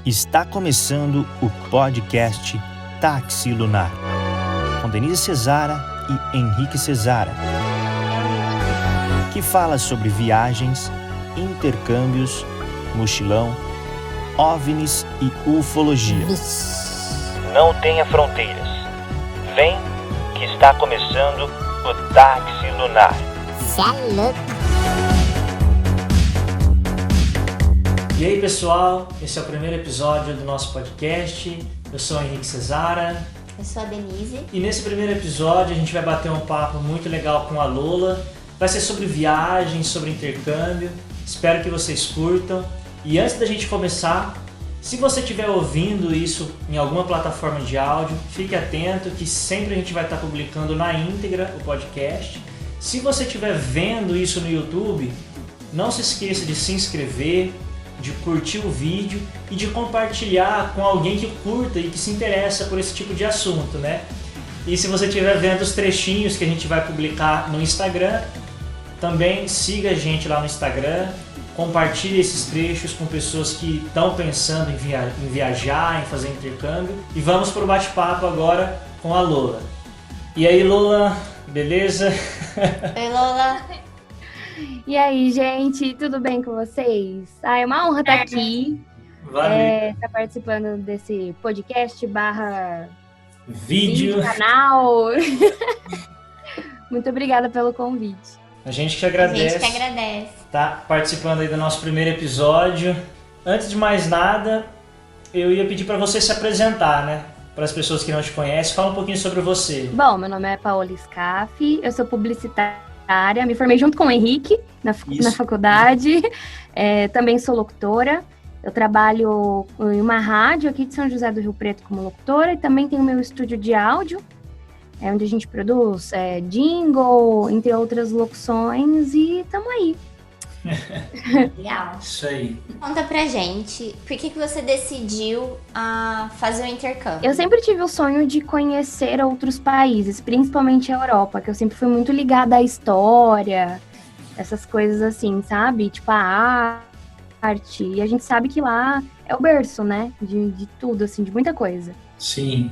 Está começando o podcast Táxi Lunar, com Denise Cesara e Henrique Cesara, que fala sobre viagens, intercâmbios, mochilão, OVNIs e ufologia. Não tenha fronteiras. Vem que está começando o Táxi Lunar. E aí pessoal, esse é o primeiro episódio do nosso podcast. Eu sou o Henrique Cesara. Eu sou a Denise. E nesse primeiro episódio a gente vai bater um papo muito legal com a Lola. Vai ser sobre viagens, sobre intercâmbio. Espero que vocês curtam. E antes da gente começar, se você estiver ouvindo isso em alguma plataforma de áudio, fique atento que sempre a gente vai estar publicando na íntegra o podcast. Se você estiver vendo isso no YouTube, não se esqueça de se inscrever, de curtir o vídeo e de compartilhar com alguém que curta e que se interessa por esse tipo de assunto, né? E se você estiver vendo os trechinhos que a gente vai publicar no Instagram, também siga a gente lá no Instagram, compartilhe esses trechos com pessoas que estão pensando em viajar, em fazer intercâmbio. E vamos para o bate-papo agora com a Lola. E aí, Lola, beleza? Oi, Lola. E aí, gente, tudo bem com vocês? É uma honra estar aqui, estar participando desse podcast / vídeo canal. Muito obrigada pelo convite. A gente que agradece. A gente que agradece. Tá participando aí do nosso primeiro episódio. Antes de mais nada, eu ia pedir para você se apresentar, né? Para as pessoas que não te conhecem, fala um pouquinho sobre você. Bom, meu nome é Paola Scaff, eu sou publicitária, me formei junto com o Henrique na faculdade, também sou locutora, eu trabalho em uma rádio aqui de São José do Rio Preto como locutora e também tenho meu estúdio de áudio, onde a gente produz jingle, entre outras locuções, e estamos aí. Legal. Isso aí. Conta pra gente, por que você decidiu fazer o intercâmbio? Eu sempre tive o sonho de conhecer outros países, principalmente a Europa, que eu sempre fui muito ligada à história, essas coisas assim, sabe? Tipo a arte, e a gente sabe que lá é o berço, né? De tudo, assim, de muita coisa. Sim.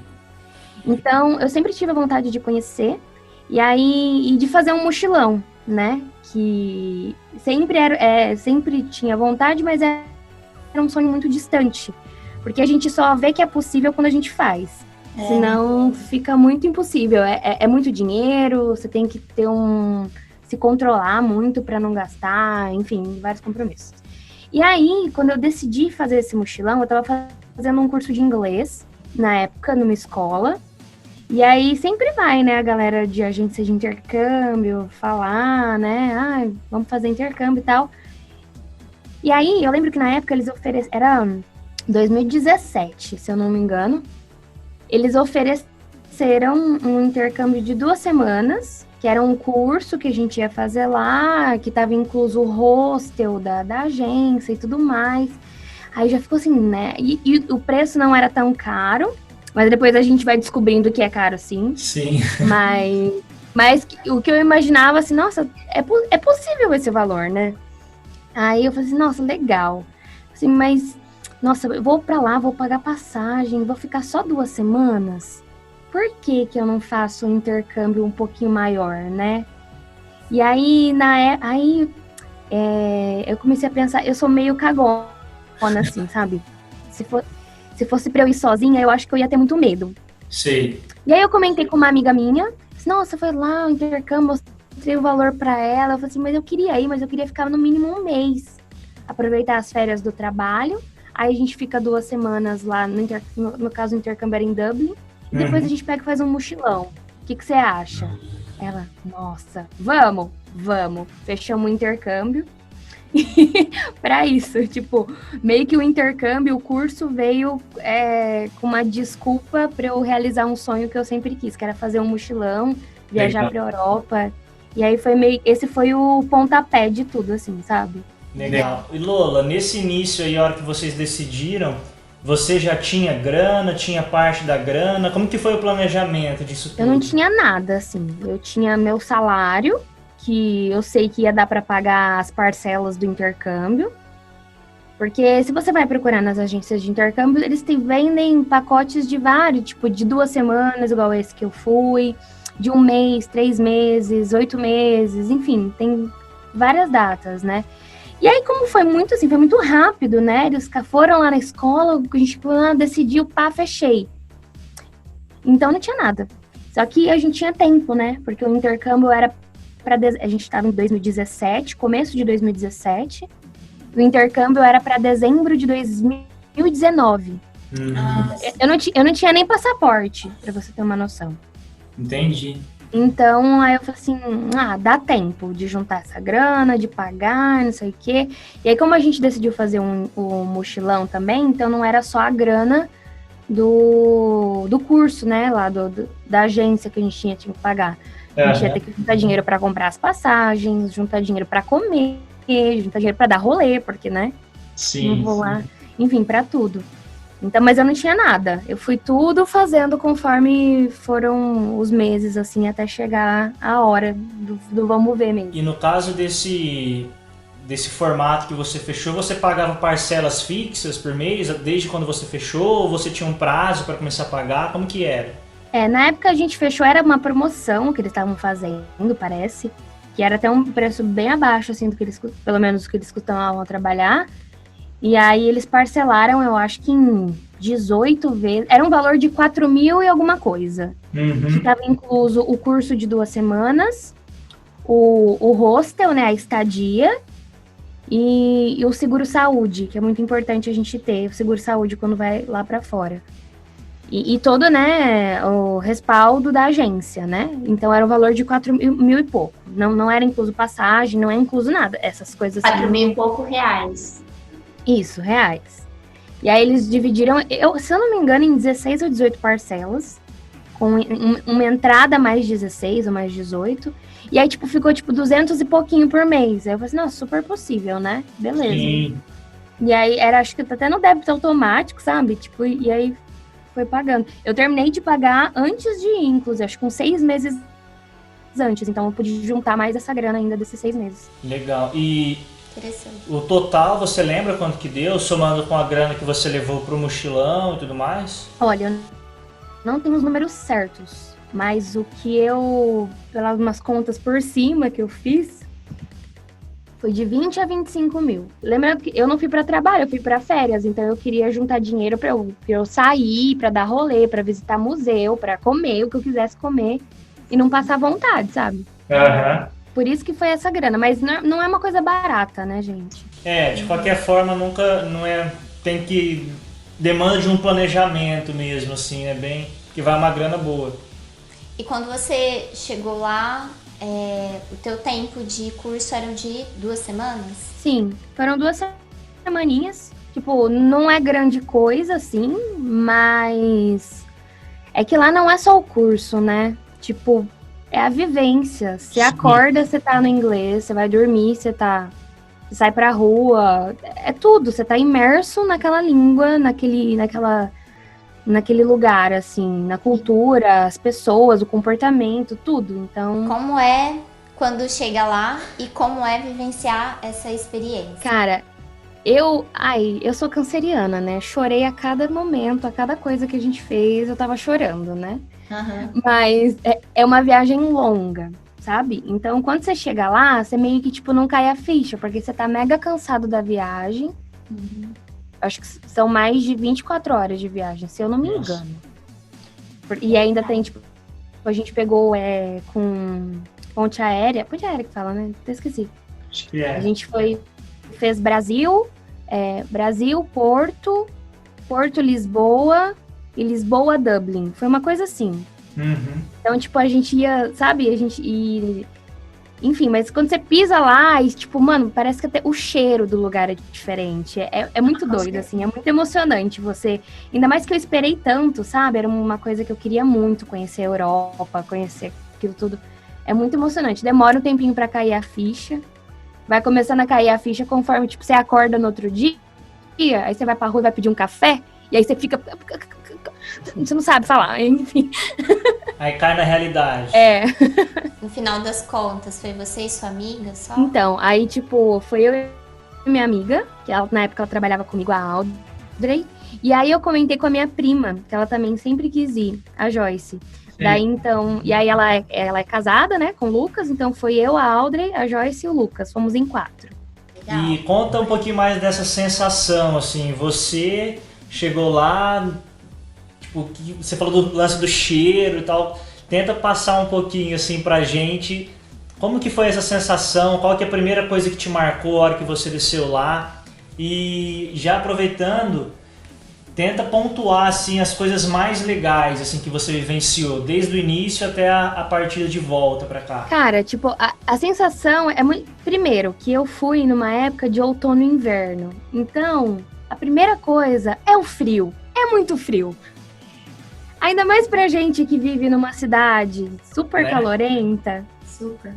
Então, eu sempre tive a vontade de conhecer, e de fazer um mochilão, né? Que sempre tinha vontade, mas era um sonho muito distante. Porque a gente só vê que é possível quando a gente faz. Senão fica muito impossível. É muito dinheiro, você tem que ter se controlar muito para não gastar, enfim, vários compromissos. E aí, quando eu decidi fazer esse mochilão, eu estava fazendo um curso de inglês, na época, numa escola. E aí sempre vai, né, a galera de agência de intercâmbio falar, né, vamos fazer intercâmbio e tal. E aí eu lembro que na época eles era 2017, se eu não me engano, eles ofereceram um intercâmbio de 2 semanas, que era um curso que a gente ia fazer lá, que estava incluso o hostel da agência e tudo mais. Aí já ficou assim, né, e o preço não era tão caro. Mas depois a gente vai descobrindo que é caro, sim. Sim. Mas o que eu imaginava, assim, nossa, é possível esse valor, né? Aí eu falei assim, nossa, legal. Assim, mas, nossa, eu vou pra lá, vou pagar passagem, vou ficar só 2 semanas? Por que eu não faço um intercâmbio um pouquinho maior, né? E aí, eu comecei a pensar, eu sou meio cagona, assim, sabe? Se fosse pra eu ir sozinha, eu acho que eu ia ter muito medo. Sim. E aí eu comentei com uma amiga minha, disse, nossa, foi lá o intercâmbio, mostrei o valor pra ela. Eu falei assim, mas eu queria ir, mas eu queria ficar no mínimo 1 mês. Aproveitar as férias do trabalho. Aí a gente fica 2 semanas lá, no caso o intercâmbio era em Dublin. E depois a gente pega e faz um mochilão. O que você acha? Ela, nossa, vamos. Fechamos o intercâmbio. Pra isso, tipo, meio que o intercâmbio, o curso veio com uma desculpa pra eu realizar um sonho que eu sempre quis, que era fazer um mochilão, viajar pra Europa. E aí esse foi o pontapé de tudo, assim, sabe? Legal. E Lola, nesse início aí, a hora que vocês decidiram, você já tinha grana, tinha parte da grana? Como que foi o planejamento disso tudo? Eu não tinha nada, assim. Eu tinha meu salário, que eu sei que ia dar para pagar as parcelas do intercâmbio. Porque se você vai procurar nas agências de intercâmbio, eles vendem pacotes de vários, tipo de 2 semanas, igual esse que eu fui, de 1 mês, 3 meses, 8 meses, enfim, tem várias datas, né? E aí, como foi muito assim, foi muito rápido, né? Eles foram lá na escola, a gente decidiu, pá, fechei. Então não tinha nada. Só que a gente tinha tempo, né? Porque o intercâmbio era a gente estava em 2017, começo de 2017. O intercâmbio era para dezembro de 2019. Eu não tinha nem passaporte, para você ter uma noção. Entendi. Então, aí eu falei assim, dá tempo de juntar essa grana, de pagar, não sei o quê. E aí, como a gente decidiu fazer o mochilão também, então não era só a grana do curso, né, lá da agência que a gente tinha que pagar. A gente ia ter que juntar dinheiro para comprar as passagens, juntar dinheiro para comer, juntar dinheiro para dar rolê, porque, né? Sim. Não vou lá, enfim, para tudo. Então, mas eu não tinha nada. Eu fui tudo fazendo conforme foram os meses, assim, até chegar a hora do vamos ver mesmo. E no caso desse formato que você fechou, você pagava parcelas fixas por mês, desde quando você fechou? Ou você tinha um prazo para começar a pagar? Como que era? Na época a gente fechou, era uma promoção que eles estavam fazendo, parece. Que era até um preço bem abaixo, assim, do que eles, pelo menos do que eles costumavam trabalhar. E aí eles parcelaram, eu acho que em 18 vezes. Era um valor de 4 mil e alguma coisa. Que estava incluso o curso de 2 semanas, o hostel, né, a estadia, e o seguro-saúde, que é muito importante a gente ter o seguro-saúde quando vai lá para fora. E todo, né, o respaldo da agência, né? Então era o valor de 4 mil e pouco. Não era incluso passagem, não é incluso nada. Essas coisas assim. 4 mil e pouco reais. Isso, reais. E aí eles dividiram, se eu não me engano, em 16 ou 18 parcelas, com uma entrada mais 16 ou mais 18. E aí, tipo, ficou, 200 e pouquinho por mês. Aí eu falei assim, nossa, super possível, né? Beleza. Sim. E aí, acho que até no débito automático, sabe? Tipo, e aí foi pagando. Eu terminei de pagar antes de ir, inclusive, acho que uns 6 meses antes. Então eu pude juntar mais essa grana ainda desses 6 meses. Legal. E Interessante. o total, você lembra quanto que deu, somando com a grana que você levou pro mochilão e tudo mais? Olha, eu não tenho os números certos, mas o que pelas umas contas por cima que eu fiz, foi de 20 a 25 mil. Lembra que eu não fui para trabalho, eu fui para férias, então eu queria juntar dinheiro para eu sair, para dar rolê, para visitar museu, para comer o que eu quisesse comer e não passar vontade, sabe? Por isso que foi essa grana, mas não é uma coisa barata, né, gente? De qualquer forma, nunca, não é, tem que, demanda de um planejamento mesmo, assim, é bem, que vai uma grana boa. E quando você chegou lá, o teu tempo de curso era de 2 semanas? Sim, foram 2 semaninhas, tipo, não é grande coisa, assim, mas é que lá não é só o curso, né? Tipo, é a vivência. Você acorda, você tá no inglês, você vai dormir, você sai pra rua, é tudo. Você tá imerso naquela língua, naquele lugar, assim, na cultura, as pessoas, o comportamento, tudo. Então, Como é quando chega lá e como é vivenciar essa experiência? cara, eu sou canceriana, né? Chorei a cada momento, a cada coisa que a gente fez, eu tava chorando, né? Mas é uma viagem longa, sabe? Então, quando você chega lá, você meio que, não cai a ficha, porque você tá mega cansado da viagem. Acho que são mais de 24 horas de viagem, se eu não me engano. E ainda tem, a gente pegou com ponte aérea que fala, né? Até esqueci. Acho que é. A gente fez Brasil, Porto, Lisboa e Lisboa, Dublin. Foi uma coisa assim. Então, a gente ia, sabe? Enfim, mas quando você pisa lá, e, mano, parece que até o cheiro do lugar é diferente. É muito doido, assim, é muito emocionante você. Ainda mais que eu esperei tanto, sabe? Era uma coisa que eu queria muito, conhecer a Europa, conhecer aquilo tudo. É muito emocionante. Demora um tempinho pra cair a ficha. Vai começando a cair a ficha conforme, você acorda no outro dia, aí você vai pra rua e vai pedir um café, e aí você fica... Você não sabe falar, enfim. Aí cai na realidade. No final das contas, foi você e sua amiga só? Então, aí, foi eu minha amiga, que na época ela trabalhava comigo, a Audrey, e aí eu comentei com a minha prima, que ela também sempre quis ir, a Joyce. Daí, então, e aí ela é casada, né, com o Lucas, então foi eu, a Audrey, a Joyce e o Lucas, fomos em 4. Legal. E conta um pouquinho mais dessa sensação, assim, você chegou lá, tipo, você falou do lance do cheiro e tal, tenta passar um pouquinho, assim, pra gente, como que foi essa sensação, qual que é a primeira coisa que te marcou a hora que você desceu lá, e já aproveitando, tenta pontuar, assim, as coisas mais legais, assim, que você vivenciou, desde o início até a partida de volta pra cá. Cara, tipo, a sensação é muito... Primeiro, que eu fui numa época de outono e inverno. Então, a primeira coisa é o frio. É muito frio. Ainda mais pra gente que vive numa cidade super calorenta. Super.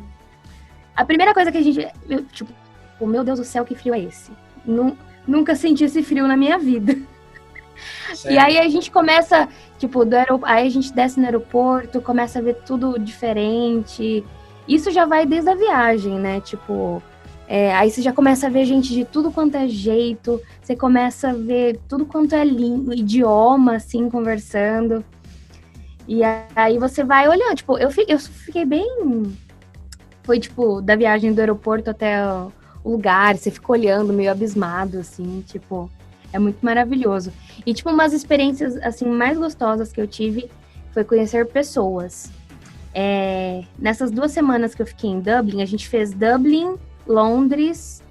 A primeira coisa que a gente... Tipo, meu Deus do céu, que frio é esse? Nunca senti esse frio na minha vida. Sério? E aí a gente começa, tipo, aí a gente desce no aeroporto, começa a ver tudo diferente. Isso já vai desde a viagem, né? Tipo, aí você já começa a ver gente de tudo quanto é jeito, você começa a ver tudo quanto é língua, idioma, assim, conversando. E aí você vai olhando, tipo, eu fiquei bem... Foi, tipo, da viagem do aeroporto até o lugar, você fica olhando meio abismado, assim, tipo... É muito maravilhoso. E, tipo, umas experiências, assim, mais gostosas que eu tive foi conhecer pessoas. Nessas 2 semanas que eu fiquei em Dublin, a gente fez Dublin, Londres.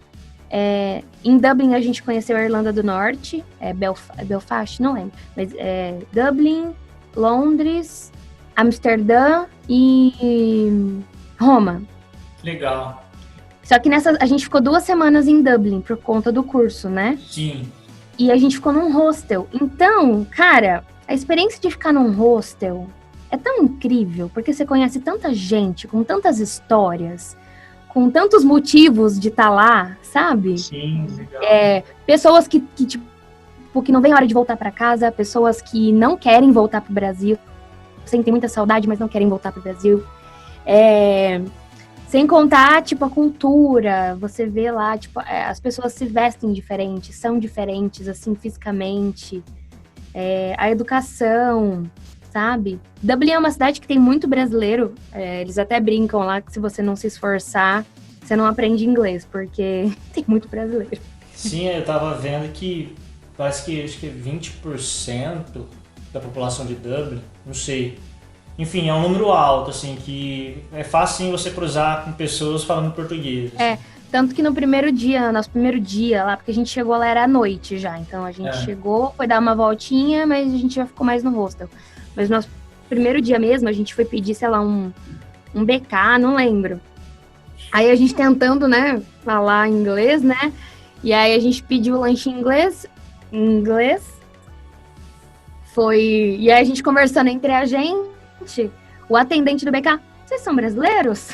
Em Dublin, a gente conheceu a Irlanda do Norte. Belfast, não lembro. Mas Dublin, Londres, Amsterdã e Roma. Legal. Só que a gente ficou 2 semanas em Dublin por conta do curso, né? Sim. E a gente ficou num hostel. Então, cara, a experiência de ficar num hostel é tão incrível, porque você conhece tanta gente, com tantas histórias, com tantos motivos de estar lá, sabe? Sim, legal. Pessoas que não vem a hora de voltar para casa, pessoas que não querem voltar pro Brasil, sentem muita saudade, mas não querem voltar pro Brasil. Sem contar, tipo, a cultura, você vê lá, tipo, as pessoas se vestem diferentes, são diferentes, assim, fisicamente, a educação, sabe? Dublin é uma cidade que tem muito brasileiro, eles até brincam lá que se você não se esforçar, você não aprende inglês, porque tem muito brasileiro. Sim, eu tava vendo que parece que acho que 20% da população de Dublin, não sei. Enfim, é um número alto, assim, que é fácil você cruzar com pessoas falando português. Assim. Tanto que nosso primeiro dia lá, porque a gente chegou lá, era à noite já, então a gente chegou, foi dar uma voltinha, mas a gente já ficou mais no hostel. Mas no nosso primeiro dia mesmo, a gente foi pedir, sei lá, um BK, não lembro. Aí a gente tentando, né, falar inglês, né, e aí a gente pediu o lanche em inglês, e aí a gente conversando entre a gente, o atendente do BK, vocês são brasileiros?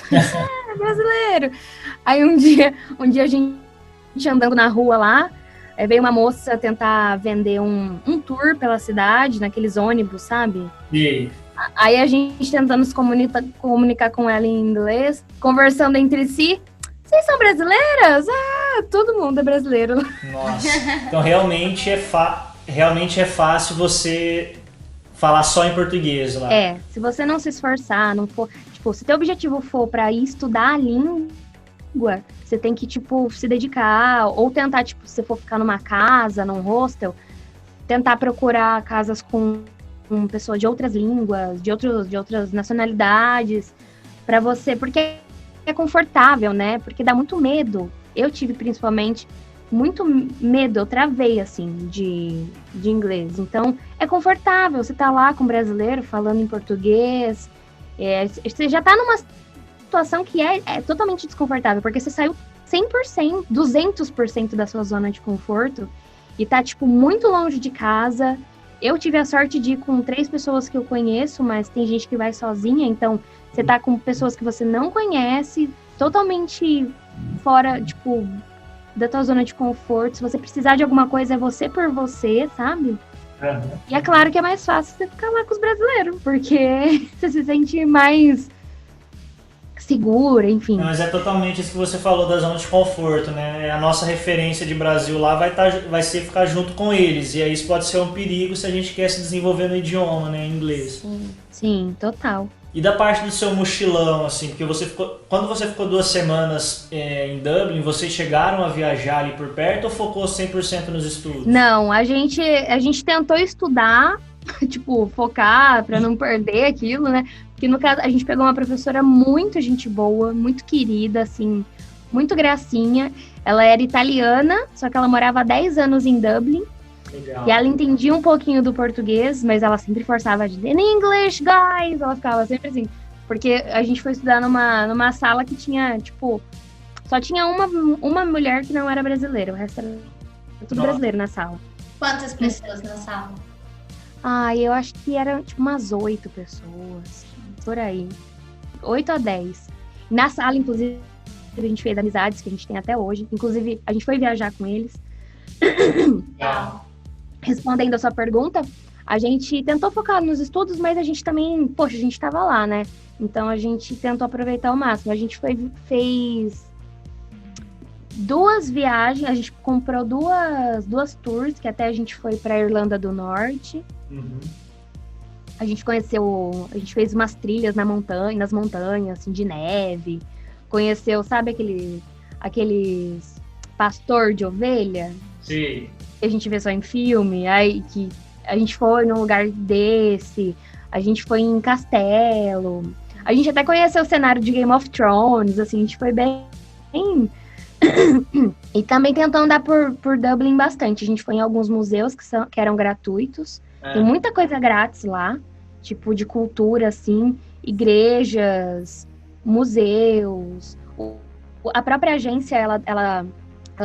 Brasileiro. Aí um dia a gente andando na rua lá, veio uma moça tentar vender um tour pela cidade, naqueles ônibus, sabe? E aí a gente tentando se comunicar com ela em inglês, conversando entre si, vocês são brasileiras? Todo mundo é brasileiro. Nossa, então realmente é fácil você falar só em português lá. Se você não se esforçar, não for... Tipo, se teu objetivo for pra ir estudar a língua, você tem que, tipo, se dedicar, ou tentar, tipo, se você for ficar numa casa, num hostel, tentar procurar casas com pessoas de outras línguas, de outras nacionalidades, pra você... Porque é confortável, né? Porque dá muito medo. Eu tive, principalmente... muito medo, eu travei, assim, de inglês. Então, é confortável, você tá lá com um brasileiro falando em português, você já tá numa situação que é totalmente desconfortável, porque você saiu 100%, 200% da sua zona de conforto e tá, tipo, muito longe de casa. Eu tive a sorte de ir com 3 pessoas que eu conheço, mas tem gente que vai sozinha, então você tá com pessoas que você não conhece, totalmente fora, tipo... da tua zona de conforto. Se você precisar de alguma coisa, é você por você, sabe? E é claro que é mais fácil você ficar lá com os brasileiros, porque você se sente mais segura, enfim. Não, mas é totalmente isso que você falou da zona de conforto, né? A nossa referência de Brasil lá vai ser ficar junto com eles. E aí isso pode ser um perigo se a gente quer se desenvolver no idioma, né? Em inglês. Sim, total. E da parte do seu mochilão, assim, porque quando você ficou 2 semanas em Dublin, vocês chegaram a viajar ali por perto ou focou 100% nos estudos? Não, a gente tentou estudar, tipo, focar pra não perder aquilo, né? Porque no caso, a gente pegou uma professora muito gente boa, muito querida, assim, muito gracinha. Ela era italiana, só que ela morava há 10 anos em Dublin. Legal. E ela entendia um pouquinho do português, mas ela sempre forçava de in English, guys! Ela ficava sempre assim. Porque a gente foi estudar numa sala que tinha, tipo, só tinha uma mulher que não era brasileira, o resto era tudo brasileiro na sala. Quantas pessoas na sala? Eu acho que eram, tipo, umas 8 pessoas, por aí. 8 a 10. Na sala, inclusive, a gente fez amizades que a gente tem até hoje. Inclusive, a gente foi viajar com eles. Legal. Respondendo a sua pergunta, a gente tentou focar nos estudos, mas a gente também, a gente tava lá, né? Então a gente tentou aproveitar ao máximo. A gente fez 2 viagens, a gente comprou duas tours, que até a gente foi pra Irlanda do Norte. Uhum. A gente fez umas trilhas nas montanhas, assim, de neve. Conheceu, sabe aqueles pastor de ovelha? Sim. Que a gente vê só em filme, aí que a gente foi num lugar desse, a gente foi em castelo, a gente até conheceu o cenário de Game of Thrones, assim, a gente foi bem... E também tentou andar por Dublin bastante, a gente foi em alguns museus que eram gratuitos, tem muita coisa grátis lá, tipo de cultura, assim, igrejas, museus, a própria agência, ela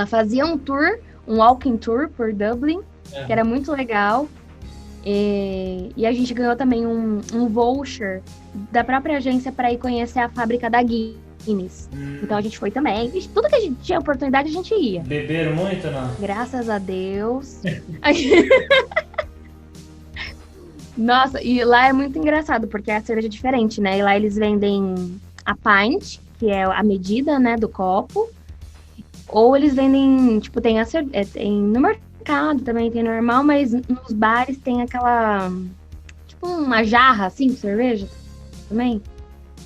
fazia um tour, um walking tour por Dublin, que era muito legal. E a gente ganhou também um voucher da própria agência para ir conhecer a fábrica da Guinness. Então a gente foi também. Tudo que a gente tinha oportunidade, a gente ia. Beberam muito, não? Graças a Deus. Nossa, e lá é muito engraçado, porque a cerveja é diferente, né? E lá eles vendem a pint, que é a medida, né, do copo. Ou eles vendem, tipo, tem no mercado também tem normal, mas nos bares tem aquela, tipo, uma jarra, assim, de cerveja também.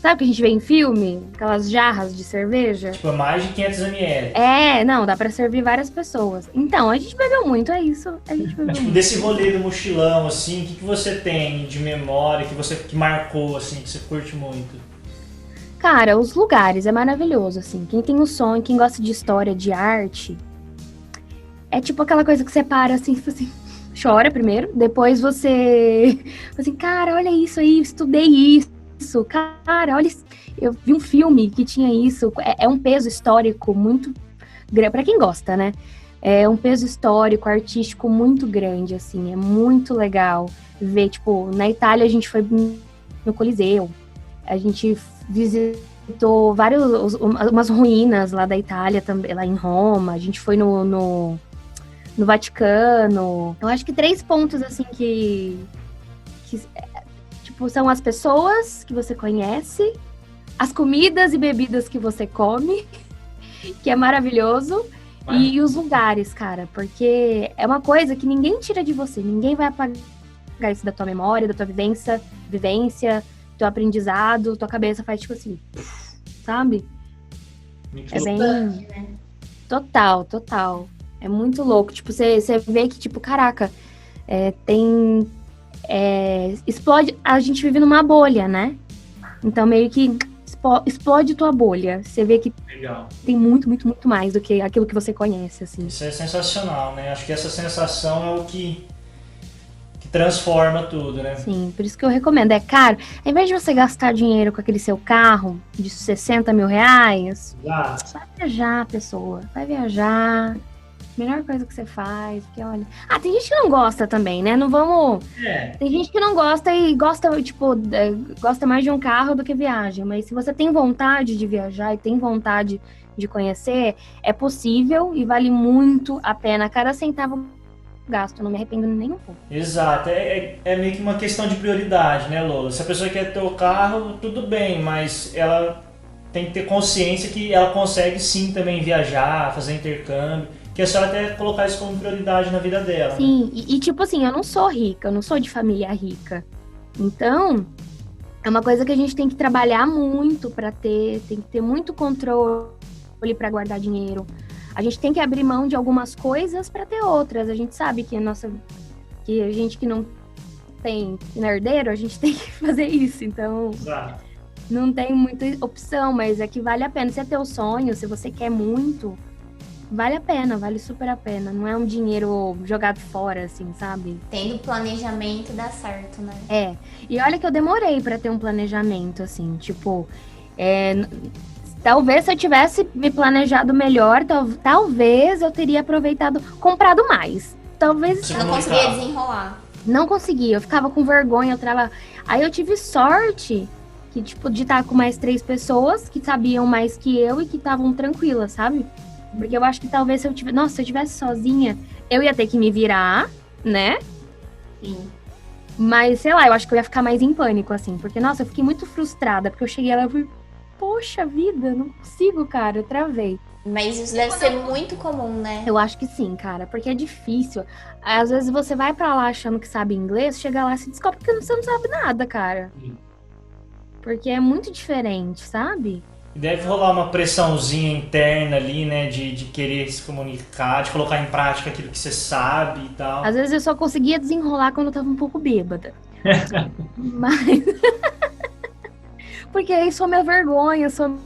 Sabe o que a gente vê em filme? Aquelas jarras de cerveja? Tipo, mais de 500 ml. Não, dá pra servir várias pessoas. Então, a gente bebeu muito, é isso. A gente bebeu Tipo, muito. desse rolê do mochilão, assim, o que você tem de memória, que marcou, assim, que você curte muito? Cara, os lugares é maravilhoso, assim. Quem tem o sonho, quem gosta de história, de arte, é tipo aquela coisa que você para, assim, tipo assim, chora primeiro, depois você, assim, cara, olha isso aí, estudei isso, cara, olha isso. Eu vi um filme que tinha isso, é um peso histórico muito grande, pra quem gosta, né? É um peso histórico, artístico muito grande, assim, é muito legal ver, tipo, na Itália a gente foi no Coliseu, a gente visitou umas ruínas lá da Itália, também, lá em Roma. A gente foi no Vaticano. Eu acho que 3 pontos, assim, que tipo, são as pessoas que você conhece, as comidas e bebidas que você come, que é maravilhoso, e os lugares, cara, porque é uma coisa que ninguém tira de você, ninguém vai apagar isso da tua memória, da tua vivência, teu aprendizado, tua cabeça faz tipo assim, sabe? É bem... Total. É muito louco. Tipo, você vê que, tipo, caraca, explode... A gente vive numa bolha, né? Então, meio que explode tua bolha. Você vê que Legal. Tem muito, muito, muito mais do que aquilo que você conhece, assim. Isso é sensacional, né? Acho que essa sensação é o que transforma tudo, né? Sim, por isso que eu recomendo. É caro. Ao invés de você gastar dinheiro com aquele seu carro de 60 mil reais, vai viajar, pessoa. Vai viajar. Melhor coisa que você faz, porque olha... tem gente que não gosta também, né? Não vamos... Tem gente que não gosta e gosta, tipo, gosta mais de um carro do que viagem. Mas se você tem vontade de viajar e tem vontade de conhecer, é possível e vale muito a pena. Cada centavo gasto, eu não me arrependo nem um pouco. Exato, é meio que uma questão de prioridade, né, Lola? Se a pessoa quer ter o carro, tudo bem, mas ela tem que ter consciência que ela consegue sim também viajar, fazer intercâmbio, que é só até colocar isso como prioridade na vida dela. Sim, né? e tipo assim, eu não sou rica, eu não sou de família rica. Então, é uma coisa que a gente tem que trabalhar muito para ter, tem que ter muito controle para guardar dinheiro. A gente tem que abrir mão de algumas coisas para ter outras. A gente sabe que a gente que não tem herdeiro, a gente tem que fazer isso. Então, Exato. não tem muita opção, mas é que vale a pena. Se é teu sonho, se você quer muito, vale a pena, vale super a pena. Não é um dinheiro jogado fora, assim, sabe? Tendo planejamento dá certo, né? É. E olha que eu demorei pra ter um planejamento, assim, tipo, talvez se eu tivesse me planejado melhor, talvez eu teria aproveitado, comprado mais. Talvez Você não conseguia desenrolar. não conseguia, eu ficava com vergonha, eu trava. Aí eu tive sorte que, tipo, de estar com mais 3 pessoas que sabiam mais que eu e que estavam tranquilas, sabe? Porque eu acho que talvez se eu tivesse sozinha, eu ia ter que me virar, né? Sim. Mas, sei lá, eu acho que eu ia ficar mais em pânico, assim. Porque, nossa, eu fiquei muito frustrada. Porque eu cheguei lá e falei, poxa vida, não consigo, cara, eu travei. Mas isso deve ser muito comum, né? Eu acho que sim, cara, porque é difícil. Às vezes você vai pra lá achando que sabe inglês, chega lá e se descobre que você não sabe nada, cara. Porque é muito diferente, sabe? Deve rolar uma pressãozinha interna ali, né, de querer se comunicar, de colocar em prática aquilo que você sabe e tal. Às vezes eu só conseguia desenrolar quando eu tava um pouco bêbada. Mas... porque aí some a vergonha, some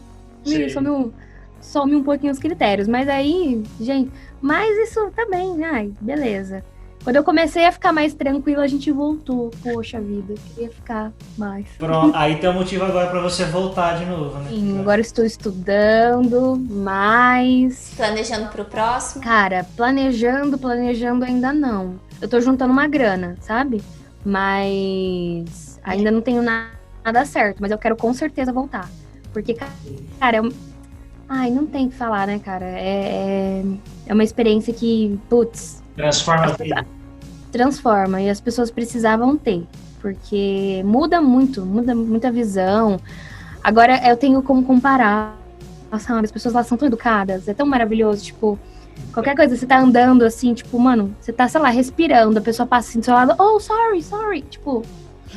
um pouquinho os critérios. Mas aí, gente... Mas isso também, ai, beleza. Quando eu comecei a ficar mais tranquila, a gente voltou. Poxa vida, eu queria ficar mais. Pronto, aí tem um motivo agora pra você voltar de novo, né? Sim, agora estou estudando mais. Planejando pro próximo. Cara, planejando ainda não. Eu tô juntando uma grana, sabe? Mas ainda não tenho nada certo, mas eu quero com certeza voltar. Porque, cara, ai, não tem o que falar, né, cara? É uma experiência que, putz... Transforma a vida. Transforma, e as pessoas precisavam ter. Porque muda muita visão. Agora eu tenho como comparar. Nossa, as pessoas lá são tão educadas, é tão maravilhoso, tipo... Qualquer coisa, você tá andando assim, tipo, mano, você tá, sei lá, respirando, a pessoa passa assim do seu lado, oh, sorry. Tipo,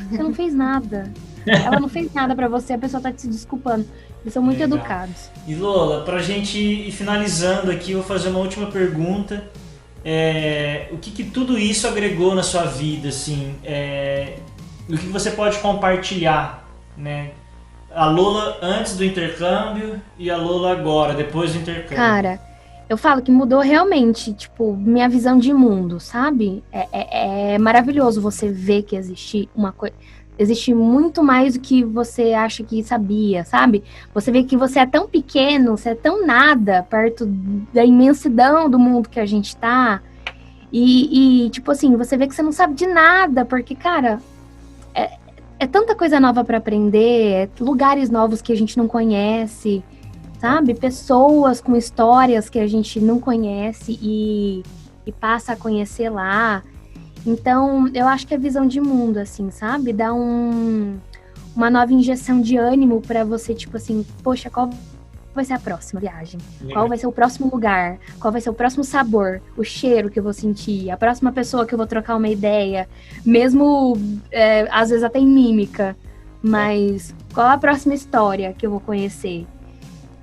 você não fez nada. Ela não fez nada pra você, a pessoa tá se desculpando. Eles são muito Legal. educados. E Lola, pra gente ir finalizando aqui, eu vou fazer uma última pergunta. O que tudo isso agregou na sua vida, assim? O que você pode compartilhar, né? A Lola antes do intercâmbio e a Lola agora, depois do intercâmbio. Cara, eu falo que mudou realmente, tipo, minha visão de mundo, sabe? É maravilhoso você ver que existe uma coisa... Existe muito mais do que você acha que sabia, sabe? Você vê que você é tão pequeno, você é tão nada perto da imensidão do mundo que a gente tá. E tipo assim, você vê que você não sabe de nada, porque, cara, é tanta coisa nova pra aprender, lugares novos que a gente não conhece, sabe? Pessoas com histórias que a gente não conhece e passa a conhecer lá. Então, eu acho que a visão de mundo, assim, sabe? Dá uma nova injeção de ânimo pra você, tipo assim, poxa, qual vai ser a próxima viagem? Qual vai ser o próximo lugar? Qual vai ser o próximo sabor? O cheiro que eu vou sentir? A próxima pessoa que eu vou trocar uma ideia? Mesmo, às vezes até em mímica. Mas qual a próxima história que eu vou conhecer?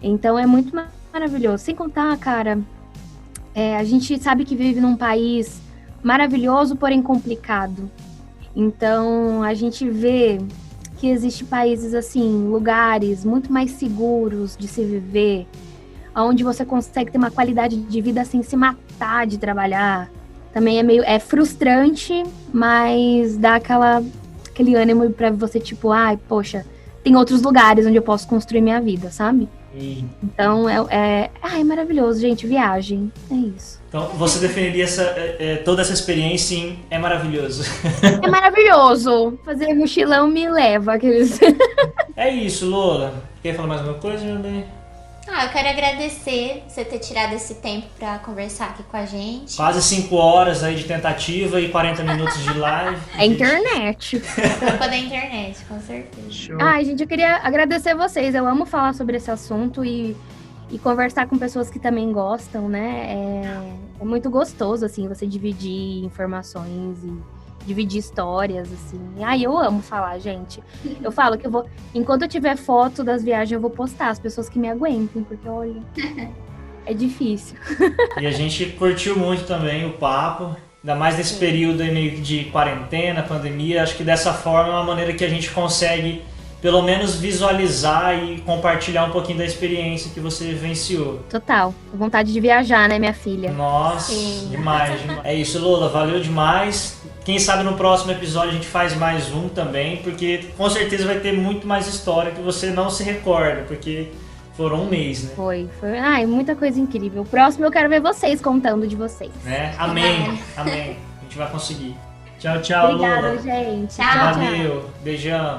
Então, é muito maravilhoso. Sem contar, cara, a gente sabe que vive num país... maravilhoso, porém complicado. Então, a gente vê que existem países assim, lugares muito mais seguros de se viver, onde você consegue ter uma qualidade de vida sem se matar de trabalhar. Também é frustrante, mas dá aquele ânimo pra você, tipo, ai, poxa, tem outros lugares onde eu posso construir minha vida, sabe? Então, é maravilhoso, gente, viagem, é isso. Então, você definiria toda essa experiência em é maravilhoso. É maravilhoso. Fazer mochilão me leva. Aqueles... É isso, Lola. Quer falar mais alguma coisa, meu bem? Eu quero agradecer você ter tirado esse tempo pra conversar aqui com a gente. Quase 5 horas aí de tentativa e 40 minutos de live. É internet. Culpa da internet, com certeza. Show. Ai, gente, eu queria agradecer vocês. Eu amo falar sobre esse assunto e conversar com pessoas que também gostam, né? É muito gostoso, assim, você dividir informações e dividir histórias, assim. Ai, eu amo falar, gente. Eu falo que enquanto eu tiver foto das viagens, eu vou postar, as pessoas que me aguentem, porque, olha, é difícil. E a gente curtiu muito também o papo, ainda mais nesse período aí meio que de quarentena, pandemia. Acho que dessa forma é uma maneira que a gente consegue pelo menos visualizar e compartilhar um pouquinho da experiência que você vivenciou. Total. Vontade de viajar, né, minha filha? Nossa, demais. É isso, Lola, valeu demais. Quem sabe no próximo episódio a gente faz mais um também, porque com certeza vai ter muito mais história que você não se recorda, porque foram um mês, né? Foi. Ai, muita coisa incrível. O próximo eu quero ver vocês contando de vocês. Né? Amém. A gente vai conseguir. Tchau, tchau, Obrigada, Lola. gente. Tchau. Valeu, beijão.